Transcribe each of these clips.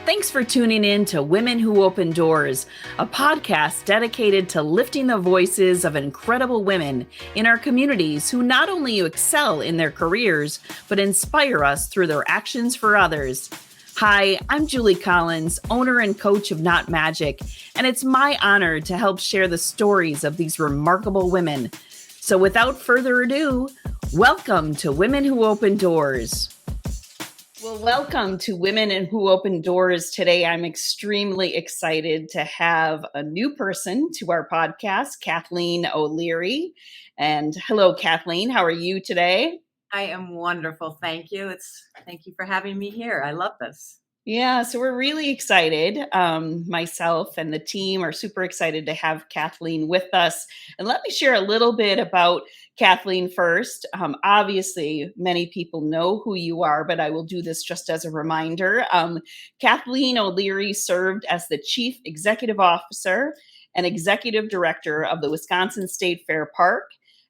Thanks for tuning in to Women Who Open Doors, a podcast dedicated to lifting the voices of incredible women in our communities who not only excel in their careers, but inspire us through their actions for others. Hi, I'm Julie Collins, owner and coach of Not Magic, and it's my honor to help share the stories of these remarkable women. So without further ado, welcome to Women Who Open Doors. Well, welcome to Women Who Open Doors. Today, I'm extremely excited to have a new person to our podcast, Kathleen O'Leary. And hello, Kathleen. How are you today? I am wonderful. Thank you. Thank you for having me here. I love this. Yeah, so we're really excited. Myself and the team are super excited to have Kathleen with us. And let me share a little bit about Kathleen first. Obviously, many people know who you are, but I will do this just as a reminder. Kathleen O'Leary served as the Chief Executive Officer and Executive Director of the Wisconsin State Fair Park,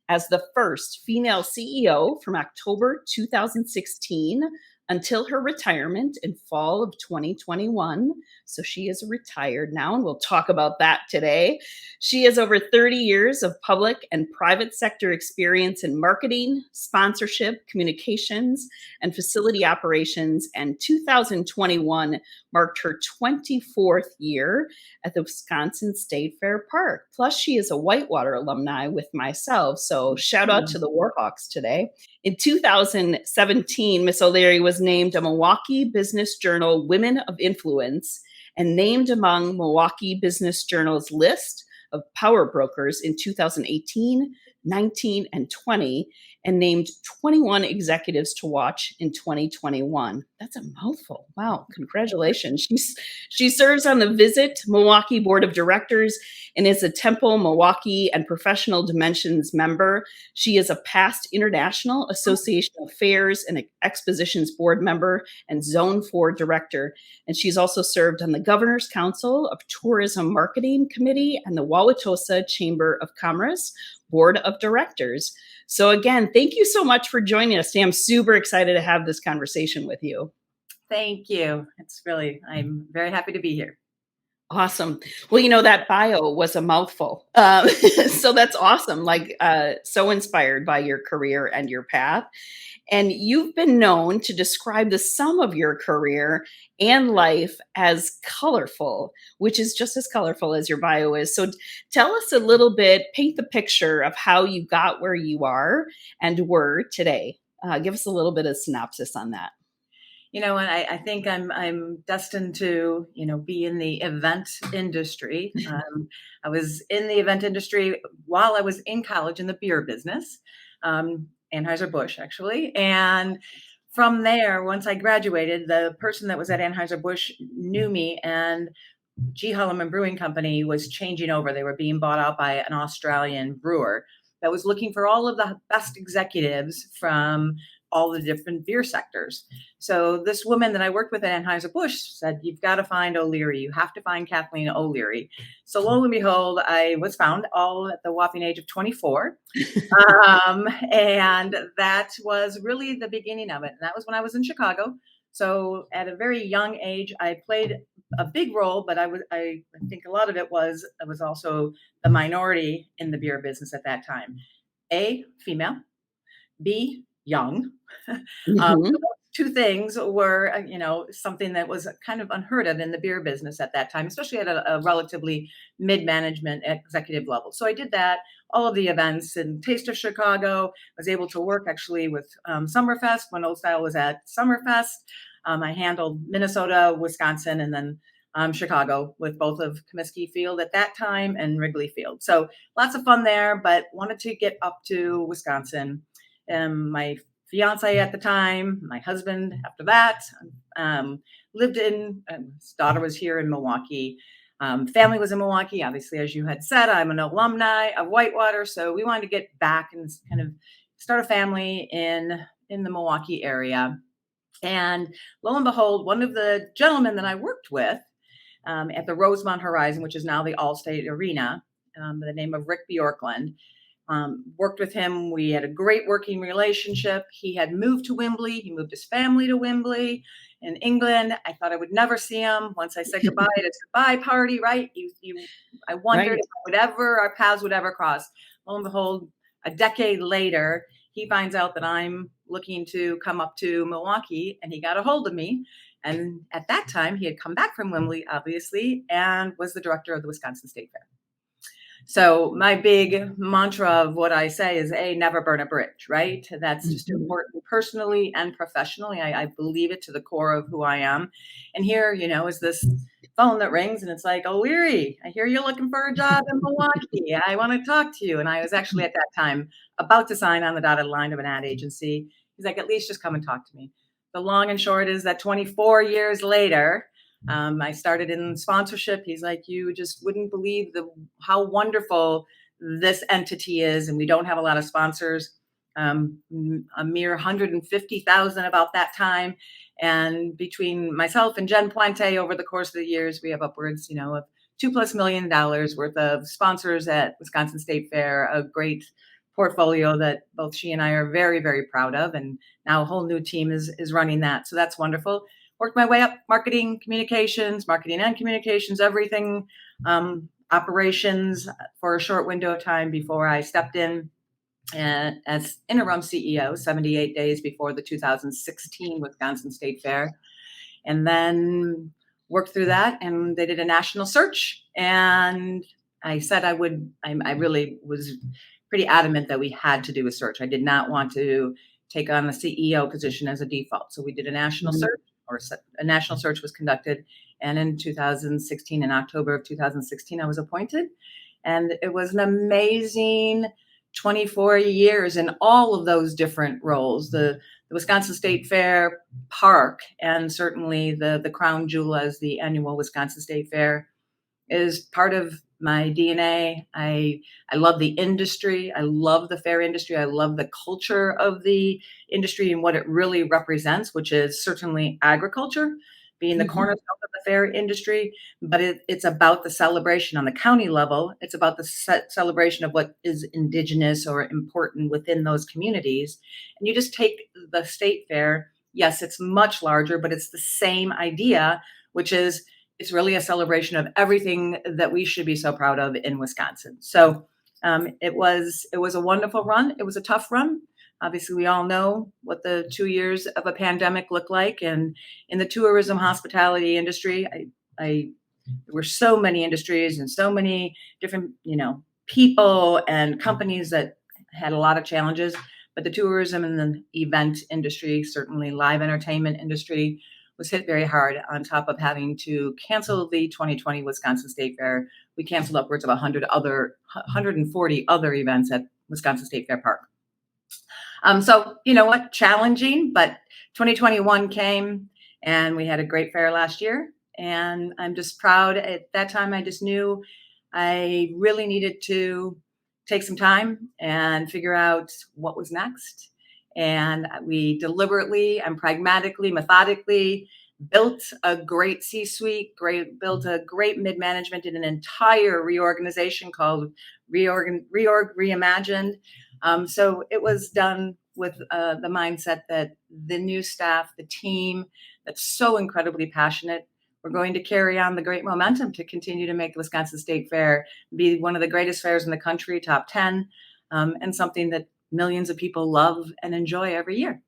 as the first female CEO from October 2016 until her retirement in fall of 2021. So she is retired now, and we'll talk about that today. She has over 30 years of public and private sector experience in marketing, sponsorship, communications, and facility operations, and 2021 marked her 24th year at the Wisconsin State Fair Park. Plus, she is a Whitewater alumni with myself, so shout out to the Warhawks today. In 2017, Miss O'Leary was named a Milwaukee Business Journal Women of Influence and named among Milwaukee Business Journal's list of power brokers in 2018, 19, and 20, and named 21 executives to watch in 2021. That's a mouthful. Wow, congratulations. She serves on the Visit Milwaukee Board of Directors and is a Temple, Milwaukee, and Professional Dimensions member. She is a past International Association of Fairs and Expositions Board member and Zone 4 Director. And she's also served on the Governor's Council of Tourism Marketing Committee and the Wauwatosa Chamber of Commerce Board of Directors. So again, thank you so much for joining us. I'm super excited to have this conversation with you. Thank you. I'm very happy to be here. Awesome. Well, that bio was a mouthful. So that's awesome. So inspired by your career and your path. And you've been known to describe the sum of your career and life as colorful, which is just as colorful as your bio is. So tell us a little bit, paint the picture of how you got where you are and were today. Give us a little bit of synopsis on that. And I think I'm destined to, be in the event industry. I was in the event industry while I was in college in the beer business, Anheuser-Busch actually. And from there, once I graduated, the person that was at Anheuser-Busch knew me, and G. Helm Brewing Company was changing over. They were being bought out by an Australian brewer that was looking for all of the best executives from all the different beer sectors. So this woman that I worked with at Anheuser-Busch said, "You've got to find O'Leary. You have to find Kathleen O'Leary." So lo and behold, I was found all at the whopping age of 24. And that was really the beginning of it. And that was when I was in Chicago. So at a very young age, I played a big role, but I think a lot of it was, I was also the minority in the beer business at that time. A, female. B, young. Those two things were, something that was kind of unheard of in the beer business at that time, especially at a relatively mid-management executive level. So I did that, all of the events and Taste of Chicago. Was able to work actually with Summerfest when Old Style was at Summerfest. I handled Minnesota, Wisconsin, and then Chicago with both of Comiskey Field at that time and Wrigley Field. So lots of fun there, but wanted to get up to Wisconsin. My fiance at the time, my husband after that, lived in, his daughter was here in Milwaukee. Family was in Milwaukee. Obviously, as you had said, I'm an alumni of Whitewater. So we wanted to get back and kind of start a family in the Milwaukee area. And lo and behold, one of the gentlemen that I worked with at the Rosemont Horizon, which is now the Allstate Arena, by the name of Rick Bjorkland, worked with him. We had a great working relationship. He had moved to Wembley. He moved his family to Wembley. in England. I thought I would never see him. Once I said goodbye at his goodbye party, right? I wondered if our paths would ever cross. Lo and behold, a decade later, he finds out that I'm looking to come up to Milwaukee, and he got a hold of me. And at that time, he had come back from Wembley, obviously, and was the director of the Wisconsin State Fair. So my big mantra of what I say is, never burn a bridge, right? That's just important personally and professionally. I believe it to the core of who I am. And here, is this phone that rings, and it's like, O'Leary, I hear you're looking for a job in Milwaukee. I want to talk to you. And I was actually at that time about to sign on the dotted line of an ad agency. He's like, at least just come and talk to me. The long and short is that 24 years later, I started in sponsorship. He's like, you just wouldn't believe how wonderful this entity is. And we don't have a lot of sponsors, a mere 150,000 about that time. And between myself and Jen Puente over the course of the years, we have upwards, of $2+ million worth of sponsors at Wisconsin State Fair, a great portfolio that both she and I are very, very proud of. And now a whole new team is running that. So that's wonderful. Worked my way up, marketing and communications, everything, operations for a short window of time before I stepped in as interim CEO, 78 days before the 2016 Wisconsin State Fair. And then worked through that, and they did a national search. And I said I really was pretty adamant that we had to do a search. I did not want to take on the CEO position as a default. So we did a national search. Or a national search was conducted. And in 2016, in October of 2016, I was appointed. And it was an amazing 24 years in all of those different roles. The Wisconsin State Fair Park, and certainly the crown jewel as the annual Wisconsin State Fair, is part of my DNA. I love the industry. I love the fair industry. I love the culture of the industry and what it really represents, which is certainly agriculture being the cornerstone of the fair industry. But it's about the celebration on the county level. It's about the celebration of what is indigenous or important within those communities. And you just take the state fair. Yes, it's much larger, but it's the same idea, which is it's really a celebration of everything that we should be so proud of in Wisconsin. So it was a wonderful run. It was a tough run. Obviously, we all know what the 2 years of a pandemic look like. And in the tourism hospitality industry, there were so many industries and so many different, people and companies that had a lot of challenges. But the tourism and the event industry, certainly live entertainment industry, was hit very hard, on top of having to cancel the 2020 Wisconsin State Fair. We canceled upwards of 140 other events at Wisconsin State Fair Park. So, challenging, but 2021 came, and we had a great fair last year. And I'm just proud. At that time, I just knew I really needed to take some time and figure out what was next. And we deliberately and pragmatically, methodically built a great C-suite, built a great mid-management, did an entire reorganization called Reorg Reimagined. So it was done with the mindset that the new staff, the team that's so incredibly passionate, we're going to carry on the great momentum to continue to make the Wisconsin State Fair be one of the greatest fairs in the country, top 10, and something that millions of people love and enjoy every year.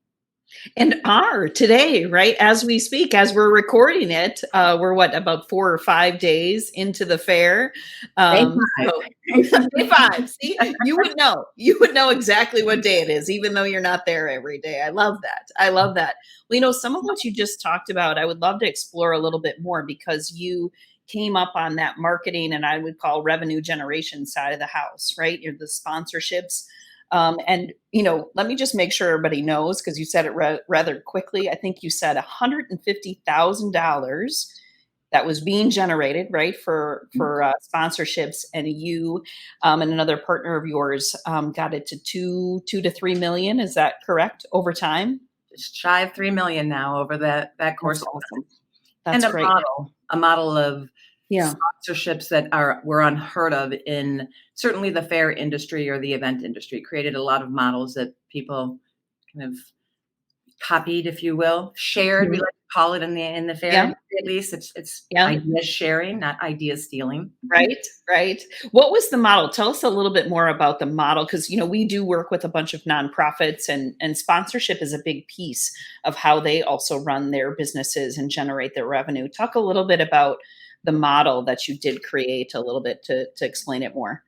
And are today, right? As we speak, as we're recording it, we're about 4 or 5 days into the fair. Day 5. See, you would know exactly what day it is, even though you're not there every day. I love that. Well, some of what you just talked about, I would love to explore a little bit more, because you came up on that marketing, and I would call revenue generation side of the house, right? You're the sponsorships. And, let me just make sure everybody knows, because you said it rather quickly. I think you said $150,000 that was being generated, right, for sponsorships, and you and another partner of yours got it to $2 to $3 million. Is that correct? Over time? Just shy of $3 million now over that course. That's awesome. That's and great. A model of sponsorships that were unheard of in certainly the fair industry or the event industry. Created a lot of models that people kind of copied, if you will, shared. We Mhm. like to call it in the fair Yeah. industry, at least. It's Yeah. idea sharing, not idea stealing. Right, right. What was the model? Tell us a little bit more about the model because we do work with a bunch of nonprofits, and sponsorship is a big piece of how they also run their businesses and generate their revenue. Talk a little bit about the model that you did create a little bit to explain it more.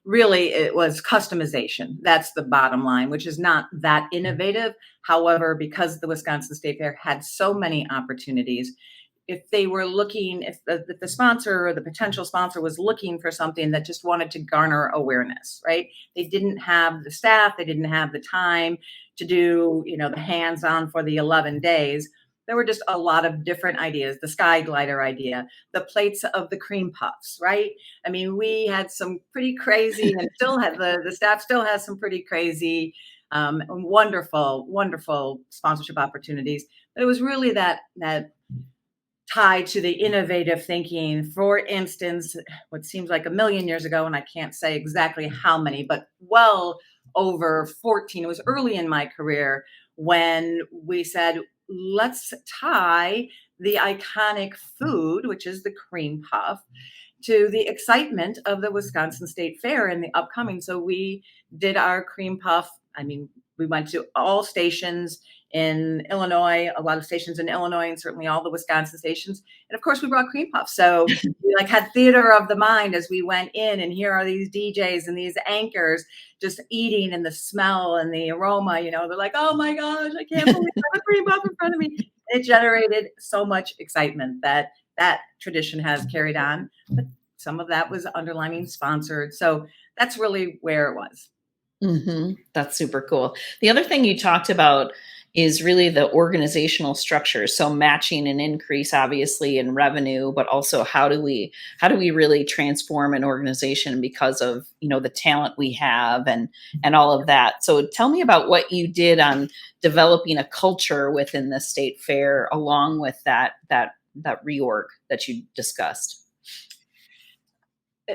Really, it was customization. That's the bottom line, which is not that innovative. However, because the Wisconsin State Fair had so many opportunities, if they were looking, if the sponsor or the potential sponsor was looking for something that just wanted to garner awareness, right? They didn't have the staff, they didn't have the time to do, the hands-on for the 11 days. There were just a lot of different ideas. The sky glider idea, the plates of the cream puffs, right? I mean, we had some pretty crazy, and still have the staff still has some pretty crazy, wonderful, wonderful sponsorship opportunities. But it was really that tied to the innovative thinking. For instance, what seems like a million years ago, and I can't say exactly how many, but well over 14, it was early in my career when we said, let's tie the iconic food, which is the cream puff, to the excitement of the Wisconsin State Fair and the upcoming. So we did our cream puff. I mean, we went to all stations in Illinois, a lot of stations in Illinois, and certainly all the Wisconsin stations. And of course, we brought cream puffs. So we had theater of the mind as we went in, and here are these DJs and these anchors just eating, and the smell and the aroma. They're like, "Oh my gosh, I can't believe I have a cream puff in front of me." It generated so much excitement that tradition has carried on. But some of that was underlining sponsored. So that's really where it was. That's super cool. The other thing you talked about is really the organizational structure. So matching an increase, obviously, in revenue, but also how do we really transform an organization because of the talent we have and all of that. So tell me about what you did on developing a culture within the state fair, along with that reorg that you discussed.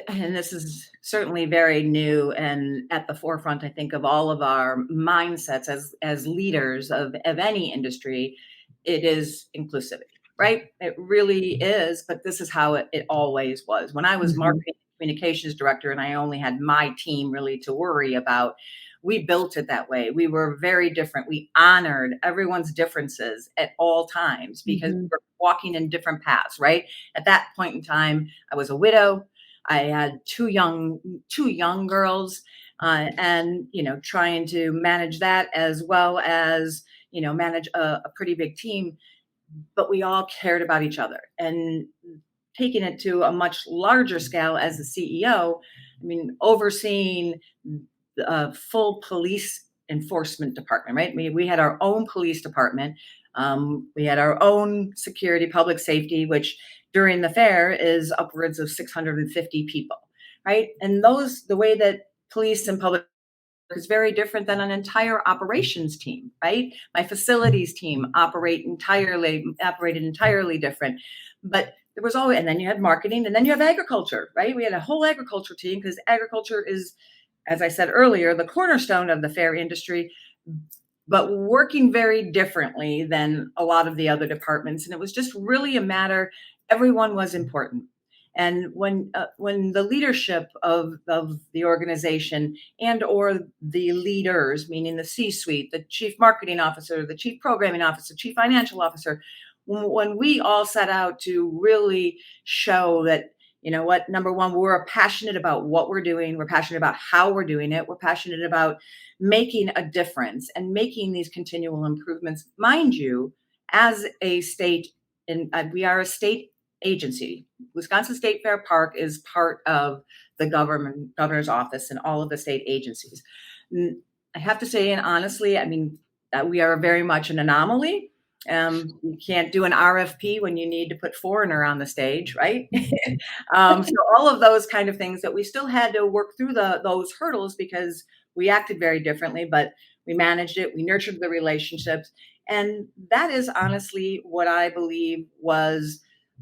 And this is certainly very new and at the forefront, I think, of all of our mindsets as leaders of any industry. It is inclusivity, right? It really is. But this is how it always was. When I was Mhm. marketing communications director and I only had my team really to worry about, we built it that way. We were very different. We honored everyone's differences at all times because we Mhm. were walking in different paths, right? At that point in time, I was a widow. I had two young girls, and trying to manage that as well as manage a pretty big team. But we all cared about each other, and taking it to a much larger scale as the CEO. I mean, overseeing a full police enforcement department, right? We had our own police department. We had our own security, public safety, which during the fair is upwards of 650 people, right? And the way that police and public is very different than an entire operations team, right? My facilities team operated entirely different. But there was always, and then you had marketing, and then you have agriculture, right? We had a whole agriculture team because agriculture is, as I said earlier, the cornerstone of the fair industry, but working very differently than a lot of the other departments. And it was just really a matter, everyone was important. And when the leadership of the organization and or the leaders, meaning the C-suite, the chief marketing officer, the chief programming officer, chief financial officer, when we all set out to really show that, number one, we're passionate about what we're doing. We're passionate about how we're doing it. We're passionate about making a difference and making these continual improvements. Mind you, as a state, and we are a state agency. Wisconsin State Fair Park is part of the governor's office and all of the state agencies. I have to say, and honestly, I mean, that we are very much an anomaly. You can't do an RFP when you need to put foreigner on the stage, right? So all of those kind of things that we still had to work through those hurdles because we acted very differently, but we managed it. We nurtured the relationships. And that is honestly what I believe was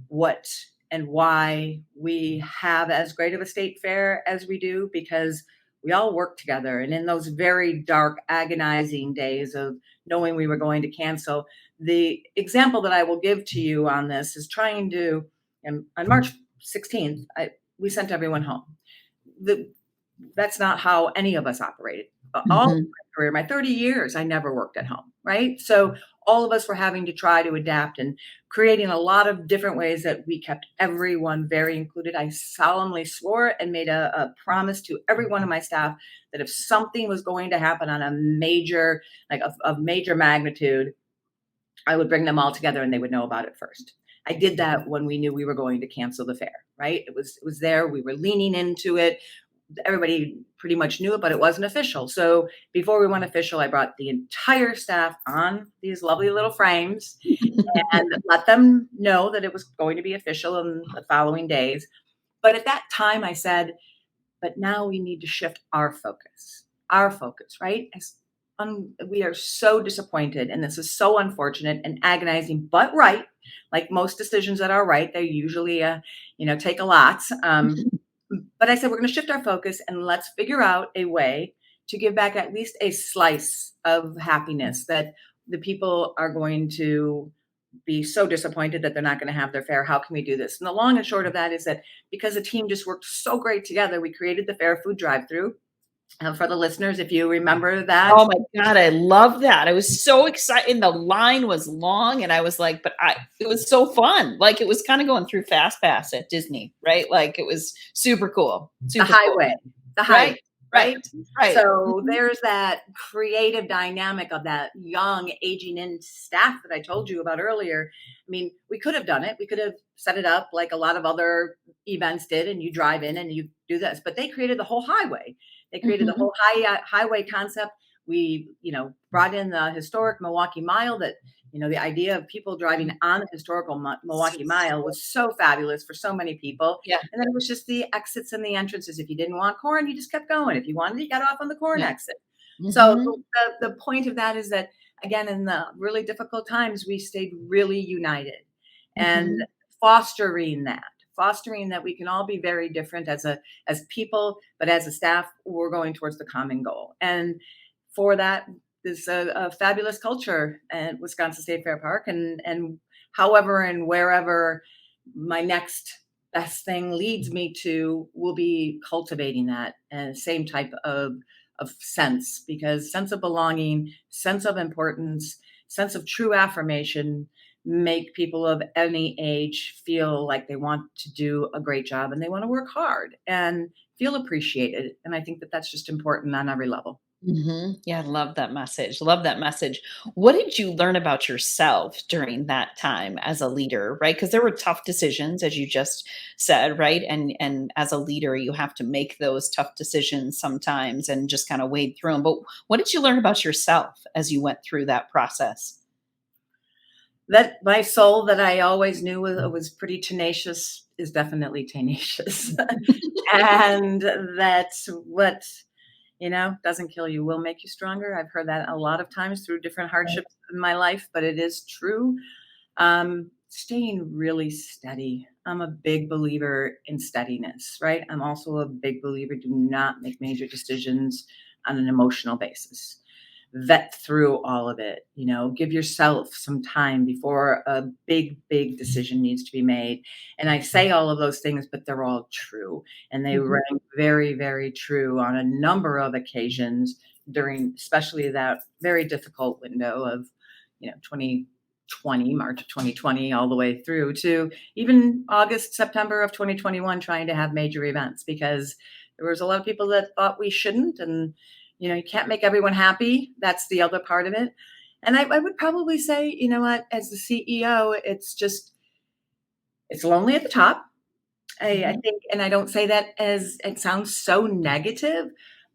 what and why we have as great of a state fair as we do, because we all worked together. And in those very dark, agonizing days of knowing we were going to cancel, the example that I will give to you on this is trying to, and on March 16th, we sent everyone home. That's not how any of us operated. All Mhm. my career, my 30 years, I never worked at home, right? So all of us were having to try to adapt and creating a lot of different ways that we kept everyone very included. I solemnly swore and made a promise to every one of my staff that if something was going to happen on a major, like of major magnitude, I would bring them all together and they would know about it first. I did that when we knew we were going to cancel the fair, right? It was there. We were leaning into it. Everybody pretty much knew it, but it wasn't official. So before we went official, I brought the entire staff on these lovely little frames and let them know that it was going to be official in the following days. But at that time, I said, but now we need to shift our focus, right? We are so disappointed, and this is so unfortunate and agonizing, but right. Like most decisions that are right, they usually, take a lot. But I said, we're going to shift our focus and let's figure out a way to give back at least a slice of happiness that the people are going to be so disappointed that they're not going to have their fair. How can we do this? And the long and short of that is that because the team just worked so great together, we created the fair food drive-through. For the listeners, if you remember that. Oh my God, I love that. I was so excited. The line was long and I was like, it was so fun. Like it was kind of going through Fast Pass at Disney, right? Like it was super cool. The Super cool. highway, Right. right? Right. So there's that creative dynamic of that young, aging in staff that I told you about earlier. I mean, we could have done it. We could have set it up like a lot of other events did, and you drive in and you do this. But they created the whole highway. They created the whole highway concept. We, brought in the historic Milwaukee Mile that, the idea of people driving on the historical Milwaukee Mile was so fabulous for so many people. Yeah. And then it was just the exits and the entrances. If you didn't want corn, you just kept going. If you wanted, you got off on the corn exit. So the point of that is that, again, in the really difficult times, we stayed really united and fostering that we can all be very different as people, but as a staff, we're going towards the common goal. And for that, there's a fabulous culture at Wisconsin State Fair Park, and however and wherever my next best thing leads me to, will be cultivating that same type of sense, because sense of belonging, sense of importance, sense of true affirmation make people of any age feel like they want to do a great job and they want to work hard and feel appreciated. And I think that that's just important on every level. Yeah, I love that message. Love that message. What did you learn about yourself during that time as a leader, right? Because there were tough decisions, as you just said, right? And as a leader, you have to make those tough decisions sometimes and just kind of wade through them. But what did you learn about yourself as you went through that process? That my soul that I always knew was pretty tenacious is definitely tenacious. And that's what, doesn't kill you will make you stronger. I've heard that a lot of times through different hardships in my life, but it is true. Staying really steady. I'm a big believer in steadiness, right? I'm also a big believer, do not make major decisions on an emotional basis. Vet through all of it, give yourself some time before a big decision needs to be made. And I say all of those things, but they're all true, and they rang very, very true on a number of occasions during especially that very difficult window of 2020, March of 2020, all the way through to even August, September of 2021, trying to have major events, because there was a lot of people that thought we shouldn't. And you can't make everyone happy. That's the other part of it. And I would probably say, as the CEO, it's lonely at the top. I think, and I don't say that as it sounds so negative,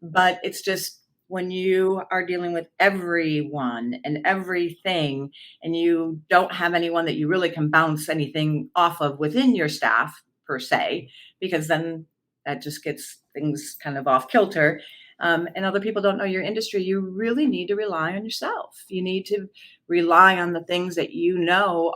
but it's just when you are dealing with everyone and everything, and you don't have anyone that you really can bounce anything off of within your staff per se, because then that just gets things kind of off kilter. And other people don't know your industry, you really need to rely on yourself. You need to rely on the things that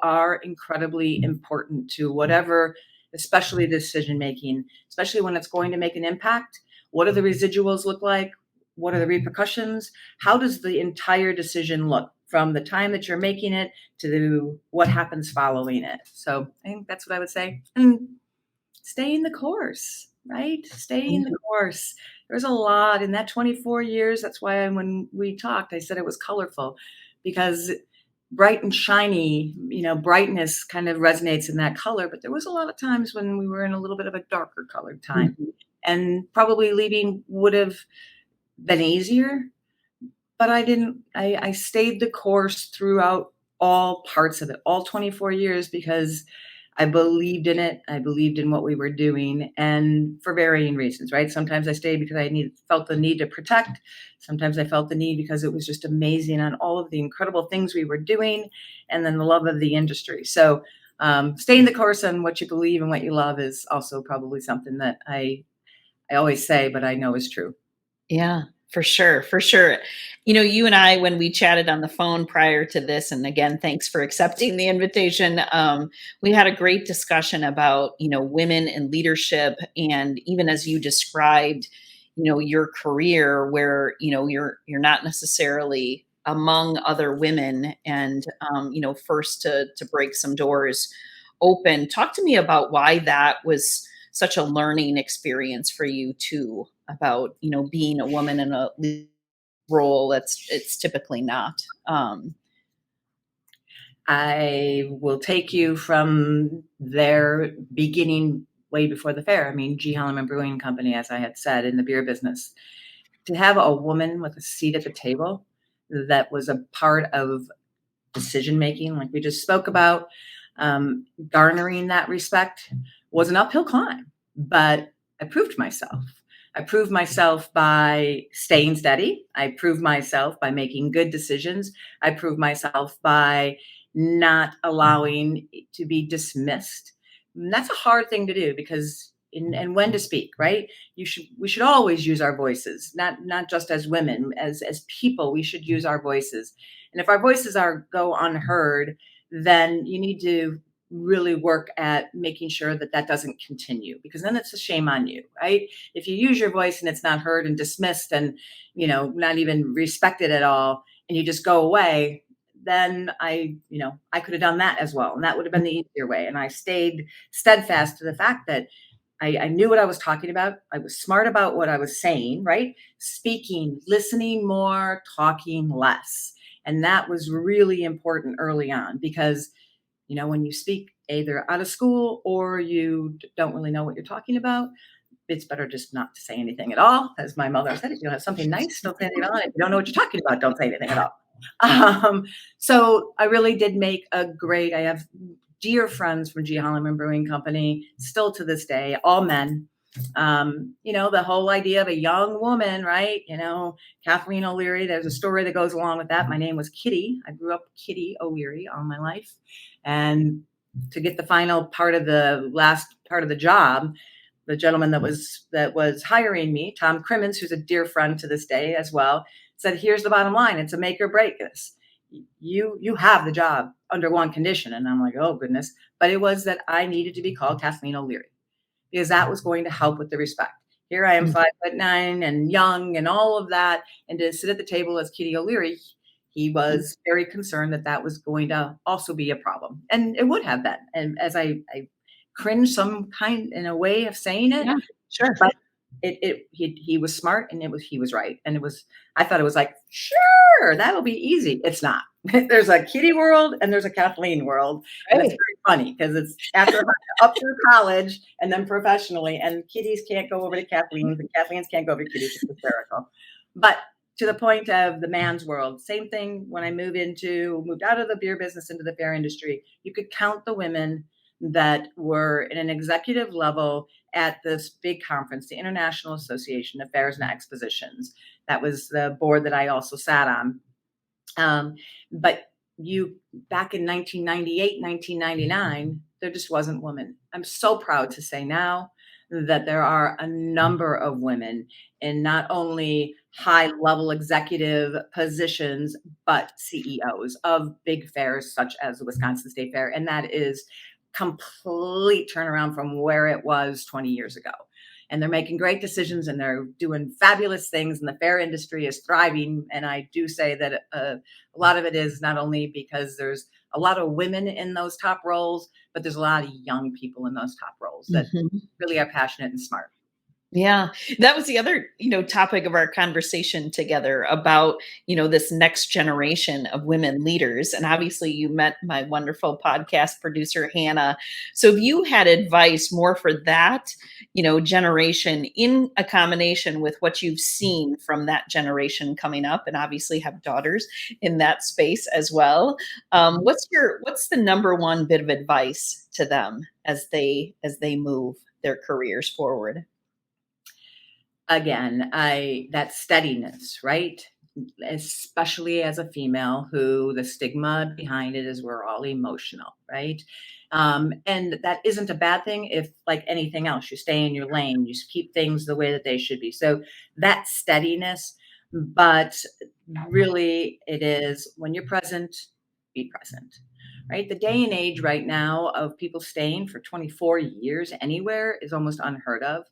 are incredibly important to whatever, especially decision making, especially when it's going to make an impact. What do the residuals look like? What are the repercussions? How does the entire decision look from the time that you're making it to what happens following it? So I think that's what I would say. And stay in the course, right? Stay in the course. There's a lot in that 24 years. That's why when we talked, I said it was colorful, because bright and shiny, brightness kind of resonates in that color. But there was a lot of times when we were in a little bit of a darker colored time, and probably leaving would have been easier. But I didn't. I stayed the course throughout all parts of it, all 24 years, because I believed in it. I believed in what we were doing, and for varying reasons, right? Sometimes I stayed because I felt the need to protect. Sometimes I felt the need because it was just amazing on all of the incredible things we were doing, and then the love of the industry. So staying the course on what you believe and what you love is also probably something that I always say, but I know is true. Yeah, for sure, for sure. You and I, when we chatted on the phone prior to this, and again, thanks for accepting the invitation. We had a great discussion about, women in leadership, and even as you described, your career where, you're not necessarily among other women, and, first to break some doors open. Talk to me about why that was such a learning experience for you too, about being a woman in a role it's typically not. I will take you from their beginning way before the fair. I mean, G. Helm and Brewing Company, as I had said, in the beer business. To have a woman with a seat at the table that was a part of decision making, like we just spoke about, garnering that respect was an uphill climb, but I proved myself. I proved myself by staying steady. I proved myself by making good decisions. I proved myself by not allowing it to be dismissed. And that's a hard thing to do, because and when to speak, right? We should always use our voices, not just as women, as people. We should use our voices. And if our voices go unheard, then you need to really work at making sure that doesn't continue, because then it's a shame on you, right? If you use your voice and it's not heard and dismissed and, not even respected at all, and you just go away, then I could have done that as well. And that would have been the easier way. And I stayed steadfast to the fact that I knew what I was talking about. I was smart about what I was saying, right? Speaking, listening more, talking less. And that was really important early on, because, when you speak either out of school or you don't really know what you're talking about, it's better just not to say anything at all. As my mother said, if you have something nice, don't say anything at all. If you don't know what you're talking about, don't say anything at all. So I really did I have dear friends from G. Holloman Brewing Company, still to this day, all men. The whole idea of a young woman, right? Kathleen O'Leary, there's a story that goes along with that. My name was Kitty. I grew up Kitty O'Leary all my life. And to get the final part of the last part of the job, the gentleman that was hiring me, Tom Crimmins, who's a dear friend to this day as well, said, here's the bottom line. It's a make or break this. You have the job under one condition. And I'm like, oh, goodness. But it was that I needed to be called Kathleen O'Leary, because that was going to help with the respect. Here I am, 5'9" and young and all of that. And to sit at the table as Kitty O'Leary, he was very concerned that was going to also be a problem. And it would have been. And as I cringe some kind in a way of saying it, Yeah, sure. but he was smart, and he was right. And I thought it was like, sure, that'll be easy. It's not. There's a Kitty world and there's a Kathleen world. And it's very funny, because it's after up through college and then professionally, and Kitties can't go over to Kathleen's and Kathleen's can't go over to Kitties. It's hysterical. But to the point of the man's world, same thing when I moved out of the beer business into the fair industry. You could count the women that were in an executive level at this big conference, the International Association of Fairs and Expositions. That was the board that I also sat on. But back in 1998, 1999, there just wasn't women. I'm so proud to say now that there are a number of women in not only high level executive positions, but CEOs of big fairs such as the Wisconsin State Fair. And that is complete turnaround from where it was 20 years ago. and they're making great decisions and they're doing fabulous things, and the fair industry is thriving. And I do say that a lot of it is not only because there's a lot of women in those top roles, but there's a lot of young people in those top roles that really are passionate and smart. Yeah, that was the other, topic of our conversation together about, this next generation of women leaders. And obviously you met my wonderful podcast producer, Hannah. So if you had advice more for that, generation in a combination with what you've seen from that generation coming up, and obviously have daughters in that space as well. What's the number one bit of advice to them as they move their careers forward? Again, that steadiness, right? Especially as a female, who the stigma behind it is we're all emotional, right? And that isn't a bad thing if, like anything else, you stay in your lane, you keep things the way that they should be. So that steadiness, but really it is when you're present, be present, right? The day and age right now of people staying for 24 years anywhere is almost unheard of.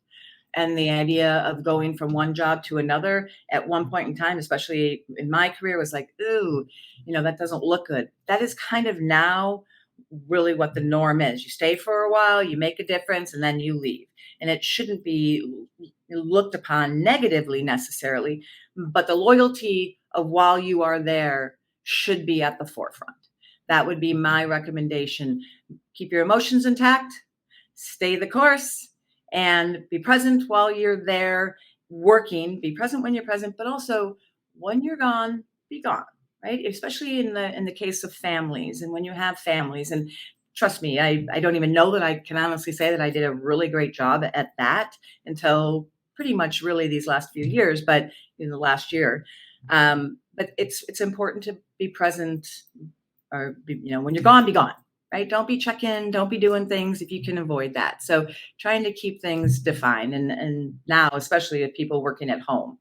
And the idea of going from one job to another at one point in time, especially in my career, was like, ooh, that doesn't look good. That is kind of now really what the norm is. You stay for a while, you make a difference, and then you leave. And it shouldn't be looked upon negatively necessarily, but the loyalty of while you are there should be at the forefront. That would be my recommendation. Keep your emotions intact, stay the course, and be present while you're there working. Be present when you're present, but also when you're gone, be gone, right? Especially in the case of families, and when you have families. And trust me, I don't even know that I can honestly say that I did a really great job at that until pretty much really these last few years, but in the last year. But it's important to be present, or when you're gone, be gone. Right? Don't be checking, don't be doing things if you can avoid that. So trying to keep things defined. And now, especially with people working at home,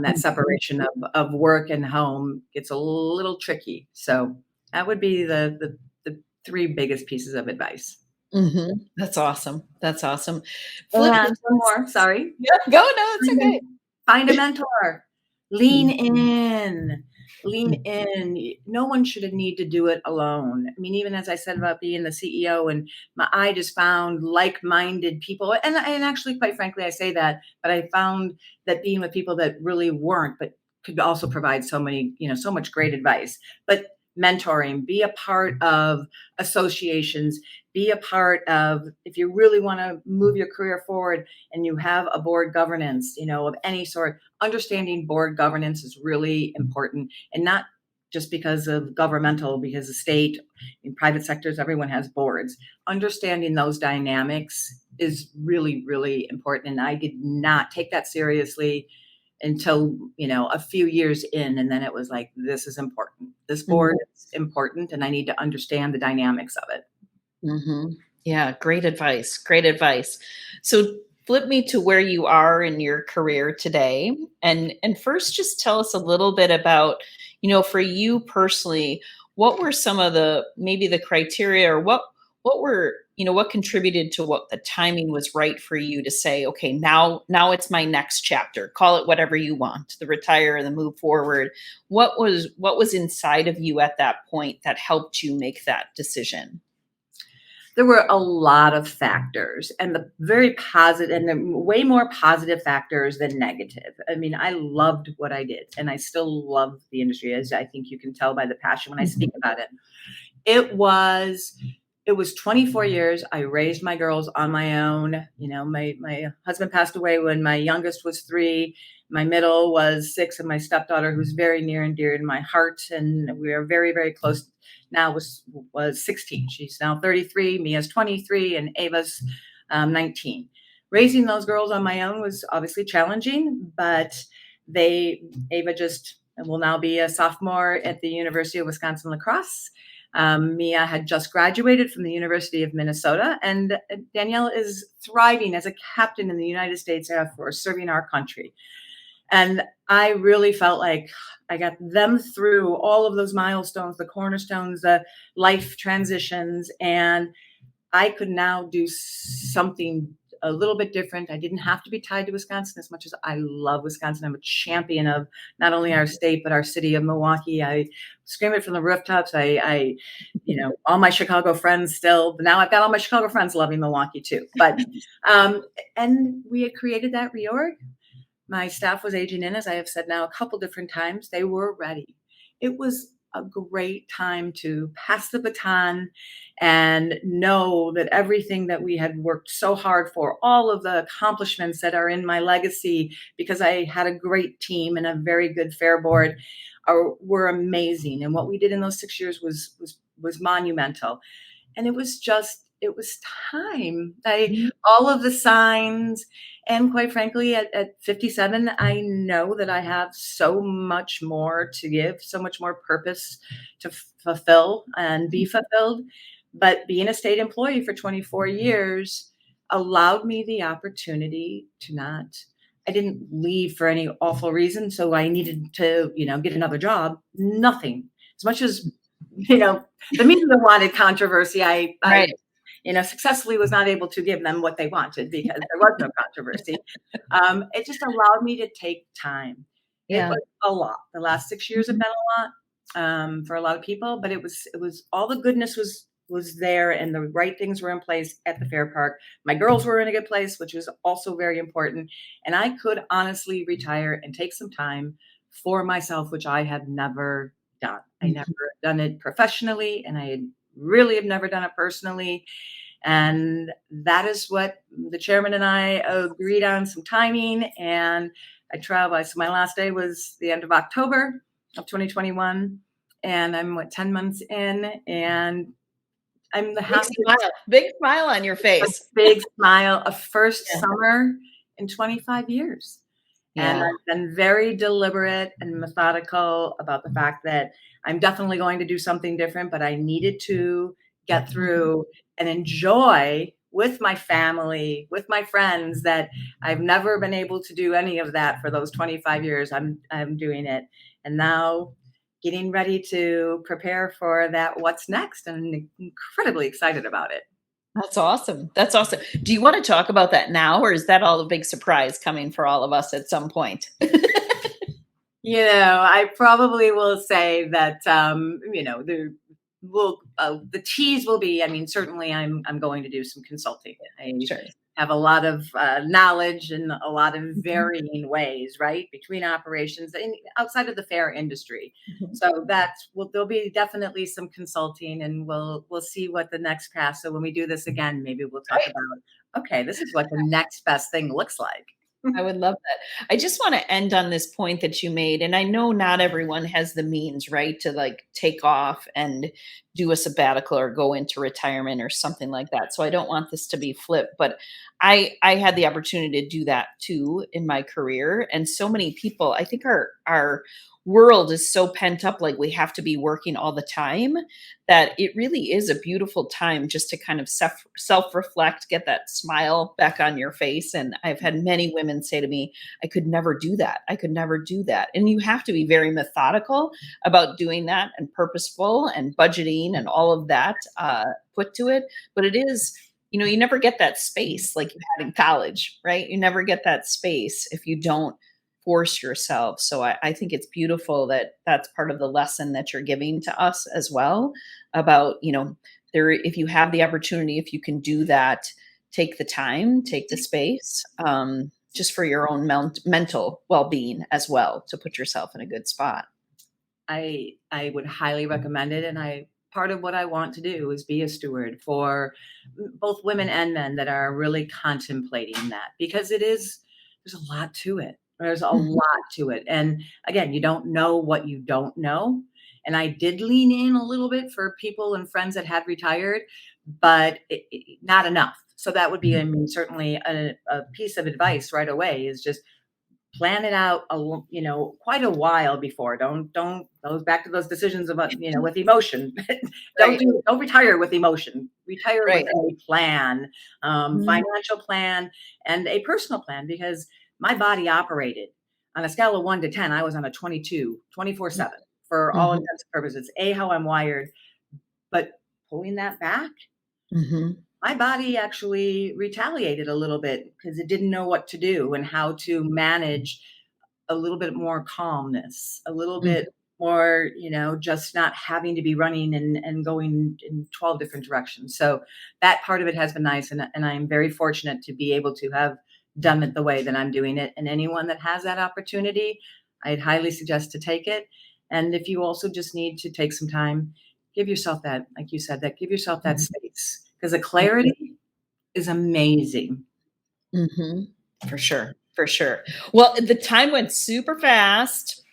that separation of work and home gets a little tricky. So that would be the three biggest pieces of advice. Mm-hmm. That's awesome. That's awesome. And one more, sorry. Yeah, go, no, it's okay. Find a mentor. Lean in. No one should need to do it alone. I mean, even as I said about being the CEO, and I just found like-minded people. And actually, quite frankly, I say that, but I found that being with people that really weren't, but could also provide so much great advice. But mentoring, be a part of associations, be a part of, if you really want to move your career forward and you have a board governance, of any sort, understanding board governance is really important. And not just because of governmental, because the state, in private sectors, everyone has boards. Understanding those dynamics is really, really important. And I did not take that seriously until, a few years in. And then it was like, this is important. This board is important, and I need to understand the dynamics of it. Mm-hmm. Yeah, great advice. Great advice. So flip me to where you are in your career today. And first, just tell us a little bit about, for you personally, what were some of maybe the criteria, or what were, what contributed to what the timing was right for you to say, okay, now it's my next chapter, call it whatever you want, the retire, the move forward. What was inside of you at that point that helped you make that decision? There were a lot of factors, and the very positive, and the way more positive factors than negative. I mean, I loved what I did, and I still love the industry, as I think you can tell by the passion when I speak about it. It was 24 years. I raised my girls on my own. My husband passed away when my youngest was 3. My middle was 6, and my stepdaughter, who's very near and dear to my heart, and we are very, very close now, was 16. She's now 33. Mia's 23, and Ava's 19. Raising those girls on my own was obviously challenging, but Ava just will now be a sophomore at the University of Wisconsin-La Crosse. Mia had just graduated from the University of Minnesota, and Danielle is thriving as a captain in the United States Air Force, serving our country. And I really felt like I got them through all of those milestones, the cornerstones, the life transitions, and I could now do something a little bit different. I didn't have to be tied to Wisconsin as much as I love Wisconsin. I'm a champion of not only our state, but our city of Milwaukee. I scream it from the rooftops. All my Chicago friends still, now I've got all my Chicago friends loving Milwaukee too. But, and we had created that reorg. My staff was aging in, as I have said now a couple different times. They were ready. It was a great time to pass the baton and know that everything that we had worked so hard for, all of the accomplishments that are in my legacy, because I had a great team and a very good fair board, were amazing. And what we did in those 6 years was monumental. And it was time. All of the signs, and quite frankly, at 57, I know that I have so much more to give, so much more purpose to fulfill and be fulfilled. But being a state employee for 24 years allowed me the opportunity I didn't leave for any awful reason. So I needed to, get another job. Nothing. As much as, the media wanted controversy, I successfully was not able to give them what they wanted because there was no controversy. It just allowed me to take time. It was a lot. The last 6 years have been a lot for a lot of people, but it was all the goodness was there, and the right things were in place at the fair park. My girls were in a good place, which was also very important. And I could honestly retire and take some time for myself, which I have never done. I never done it professionally, and I really have never done it personally. And that is what the chairman and I agreed on, some timing. And I traveled. So my last day was the end of October of 2021. And I'm 10 months in, and I'm the happiest. Big smile on your face. A big smile. A first summer in 25 years. Yeah. And I've been very deliberate and methodical about the fact that I'm definitely going to do something different, but I needed to get through and enjoy with my family, with my friends, that I've never been able to do any of that for those 25 years. I'm doing it. And now getting ready to prepare for that what's next, and I'm incredibly excited about it. That's awesome. That's awesome. Do you want to talk about that now, or is that all a big surprise coming for all of us at some point? I probably will say that, the tease will be, certainly I'm going to do some consulting. I have a lot of knowledge in a lot of varying ways, right? Between operations and outside of the fair industry. So there'll be definitely some consulting, and we'll see what the next path. So when we do this again, maybe we'll talk about, okay, this is what the next best thing looks like. I would love that. I just want to end on this point that you made. And I know not everyone has the means, right, to take off and do a sabbatical or go into retirement or something like that. So I don't want this to be flipped, but I had the opportunity to do that too in my career. And so many people, I think our world is so pent up, we have to be working all the time, that it really is a beautiful time just to kind of self-reflect, get that smile back on your face. And I've had many women say to me, I could never do that. I could never do that. And you have to be very methodical about doing that, and purposeful, and budgeting, and all of that put to it. But it is, you never get that space like you had in college, right? You never get that space if you don't force yourself. So I think it's beautiful that that's part of the lesson that you're giving to us as well, about, if you have the opportunity, if you can do that, take the time, take the space, just for your own mental well-being as well, to put yourself in a good spot. I would highly recommend it. And part of what I want to do is be a steward for both women and men that are really contemplating that, because there's a lot to it. There's a lot to it. And again, you don't know what you don't know. And I did lean in a little bit for people and friends that had retired, but not enough. So that would be, certainly a piece of advice right away, is just plan it out, quite a while before. Don't goes back to those decisions about, with emotion. Don't retire with emotion. Retire with a plan, financial plan, and a personal plan, because my body operated on a scale of 1 to 10. I was on a 22, 24/7 for all intents and purposes. How I'm wired, but pulling that back, my body actually retaliated a little bit because it didn't know what to do and how to manage a little bit more calmness, a little Mhm. bit more, just not having to be running and going in 12 different directions. So that part of it has been nice. And I'm very fortunate to be able to have done it the way that I'm doing it. And anyone that has that opportunity, I'd highly suggest to take it. And if you also just need to take some time, give yourself that, like you said, give yourself that Mhm. space because the clarity is amazing. Mhm. For sure. For sure. Well, the time went super fast.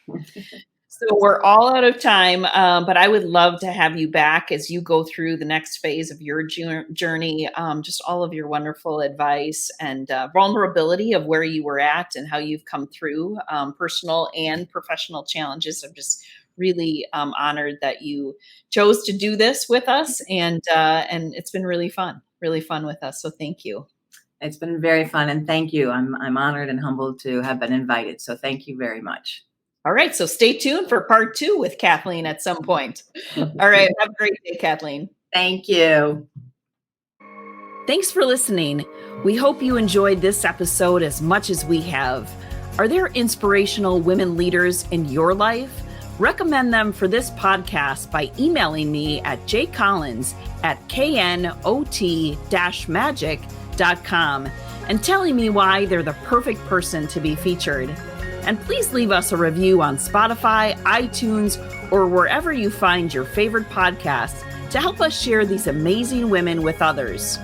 So we're all out of time, but I would love to have you back as you go through the next phase of your journey. Just all of your wonderful advice and vulnerability of where you were at and how you've come through personal and professional challenges. I'm just really honored that you chose to do this with us, and it's been really fun with us. So thank you. It's been very fun, and thank you. I'm honored and humbled to have been invited. So thank you very much. All right, so stay tuned for part 2 with Kathleen at some point. All right, have a great day, Kathleen. Thank you. Thanks for listening. We hope you enjoyed this episode as much as we have. Are there inspirational women leaders in your life? Recommend them for this podcast by emailing me at jcollins@knot-magic.com and telling me why they're the perfect person to be featured. And please leave us a review on Spotify, iTunes, or wherever you find your favorite podcasts to help us share these amazing women with others.